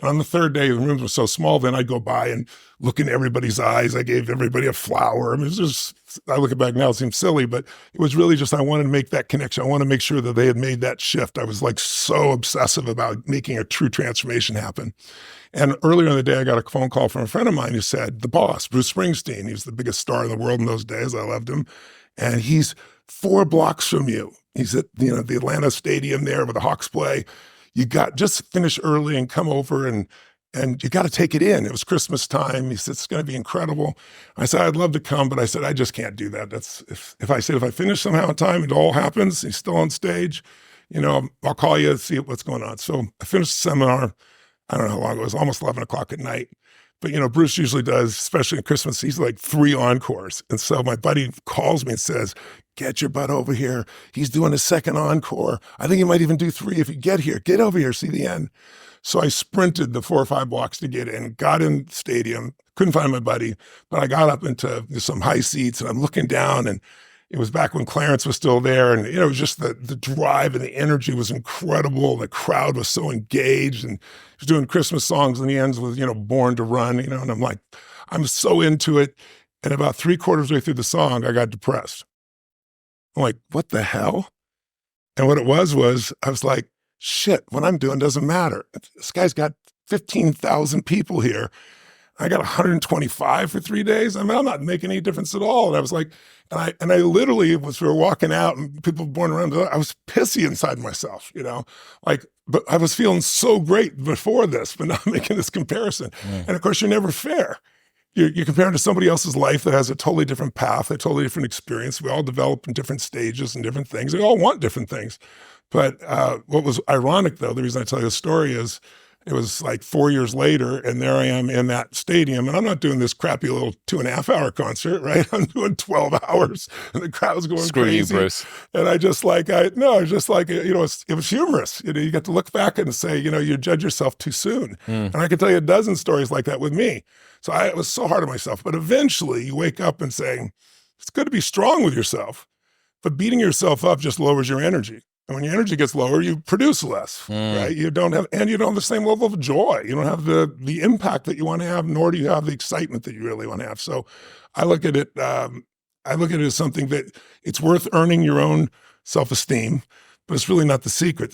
And on the third day, the rooms were so small, then I'd go by and look in everybody's eyes. I gave everybody a flower. I mean, it was just, I look back now, it seems silly, but it was really just, I wanted to make that connection. I want to make sure that they had made that shift. I was like so obsessive about making a true transformation happen. And earlier in the day, I got a phone call from a friend of mine who said, the boss, Bruce Springsteen, he was the biggest star in the world in those days. I loved him. And he's 4 blocks from you. He's at, the Atlanta Stadium there where the Hawks play. You got, just finish early and come over and you got to take it in. It was Christmas time. He said, it's going to be incredible. I said, I'd love to come, but I said, I just can't do that. That's, if I finish somehow in time, it all happens. He's still on stage, I'll call you and see what's going on. So I finished the seminar. I don't know how long it was, almost 11 o'clock at night. But, Bruce usually does, especially at Christmas, he's like 3 encores. And so my buddy calls me and says, get your butt over here. He's doing his second encore. I think he might even do 3 if you get here. Get over here, see the end. So I sprinted the 4 or 5 blocks to get in, got in the stadium, couldn't find my buddy, but I got up into some high seats and I'm looking down, and it was back when Clarence was still there. And, it was just the drive and the energy was incredible. The crowd was so engaged, and he was doing Christmas songs, and he ends with, Born to Run, and I'm like, I'm so into it. And about 3/4 way through the song, I got depressed. I'm like, what the hell? And what it was I was like, shit, what I'm doing doesn't matter. This guy's got 15,000 people here. I got 125 for 3 days. I mean, I'm not making any difference at all. And I was like, and I literally, as we were walking out and people born around, I was pissy inside myself, but I was feeling so great before this, but not making this comparison. And of course, you're never fair. You're comparing to somebody else's life that has a totally different path, a totally different experience. We all develop in different stages and different things. We all want different things. But what was ironic, though, the reason I tell you the story is, it was like 4 years later, and there I am in that stadium, and I'm not doing this crappy little 2.5-hour concert, right? I'm doing 12 hours, and the crowd's going Screw crazy. You, Bruce. And it was humorous. You get to look back and say, you judge yourself too soon. And I can tell you a dozen stories like that with me. So I was so hard on myself. But eventually, you wake up and saying, it's good to be strong with yourself, but beating yourself up just lowers your energy. And when your energy gets lower, you produce less, right? You don't have the same level of joy. You don't have the impact that you want to have, nor do you have the excitement that you really want to have. So I look at it as something that it's worth earning your own self-esteem, but it's really not the secret.